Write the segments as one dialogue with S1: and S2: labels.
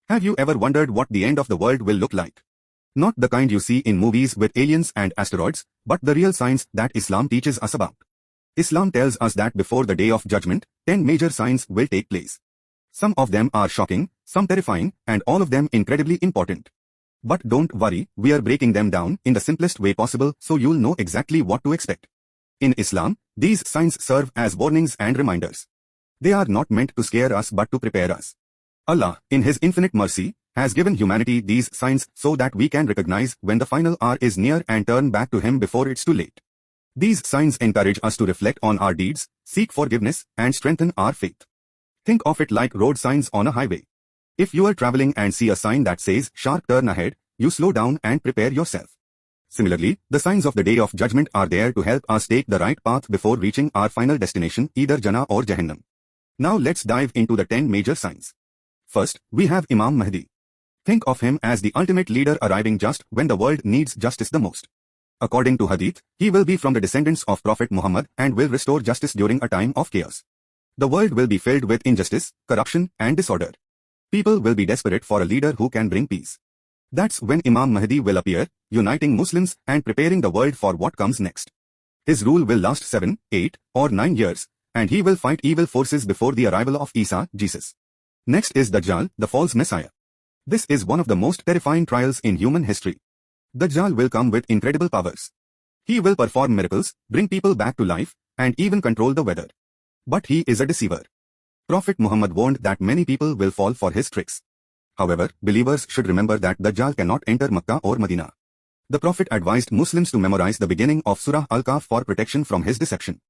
S1: Have you ever wondered what the end of the world will look like? Not the kind you see in movies with aliens and asteroids, but the real signs that Islam teaches us about. Islam tells us that before the Day of Judgment, 10 major signs will take place. Some of them are shocking, some terrifying, and all of them incredibly important. But don't worry, we are breaking them down in the simplest way possible so you'll know exactly what to expect. In Islam, these signs serve as warnings and reminders. They are not meant to scare us but to prepare us. Allah, in His infinite mercy, has given humanity these signs so that we can recognize when the final hour is near and turn back to Him before it's too late. These signs encourage us to reflect on our deeds, seek forgiveness, and strengthen our faith. Think of it like road signs on a highway. If you are traveling and see a sign that says sharp turn ahead, you slow down and prepare yourself. Similarly, the signs of the Day of Judgment are there to help us take the right path before reaching our final destination, either Jannah or Jahannam. Now let's dive into the 10 major signs. First, we have Imam Mahdi. Think of him as the ultimate leader arriving just when the world needs justice the most. According to Hadith, he will be from the descendants of Prophet Muhammad and will restore justice during a time of chaos. The world will be filled with injustice, corruption, and disorder. People will be desperate for a leader who can bring peace. That's when Imam Mahdi will appear, uniting Muslims and preparing the world for what comes next. His rule will last 7, 8, or 9 years, and he will fight evil forces before the arrival of Isa, Jesus. Next is Dajjal, the false messiah. This is one of the most terrifying trials in human history. Dajjal will come with incredible powers. He will perform miracles, bring people back to life, and even control the weather. But he is a deceiver. Prophet Muhammad warned that many people will fall for his tricks. However, believers should remember that Dajjal cannot enter Makkah or Medina. The Prophet advised Muslims to memorize the beginning of Surah Al-Kahf for protection from his deception.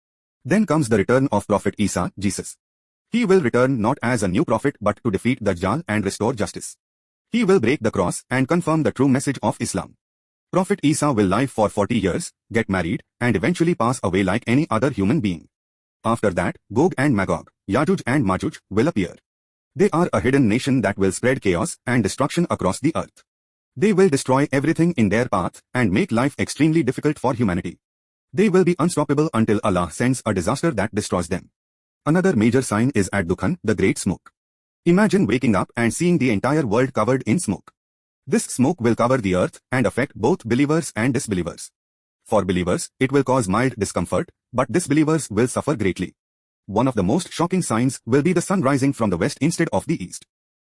S1: Then comes the return of Prophet Isa, Jesus. He will return not as a new prophet but to defeat Dajjal and restore justice. He will break the cross and confirm the true message of Islam. Prophet Isa will live for 40 years, get married, and eventually pass away like any other human being. After that, Gog and Magog, Yajuj and Majuj, will appear. They are a hidden nation that will spread chaos and destruction across the earth. They will destroy everything in their path and make life extremely difficult for humanity. They will be unstoppable until Allah sends a disaster that destroys them. Another major sign is Ad-Dukhan, the Great Smoke. Imagine waking up and seeing the entire world covered in smoke. This smoke will cover the earth and affect both believers and disbelievers. For believers, it will cause mild discomfort, but disbelievers will suffer greatly. One of the most shocking signs will be the sun rising from the west instead of the east.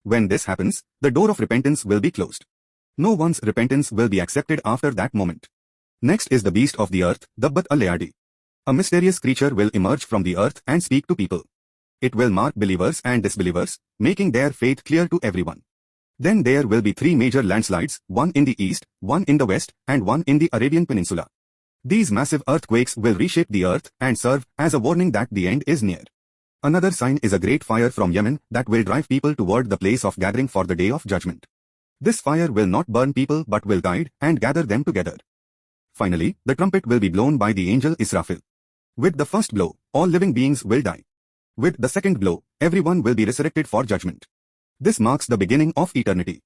S1: When this happens, the door of repentance will be closed. No one's repentance will be accepted after that moment. Next is the beast of the earth, the Bat al-Layadi. A mysterious creature will emerge from the earth and speak to people. It will mark believers and disbelievers, making their faith clear to everyone. Then there will be 3 major landslides, one in the east, one in the west, and one in the Arabian Peninsula. These massive earthquakes will reshape the earth and serve as a warning that the end is near. Another sign is a great fire from Yemen that will drive people toward the place of gathering for the Day of Judgment. This fire will not burn people but will guide and gather them together. Finally, the trumpet will be blown by the angel Israfil. With the first blow, all living beings will die. With the second blow, everyone will be resurrected for judgment. This marks the beginning of eternity.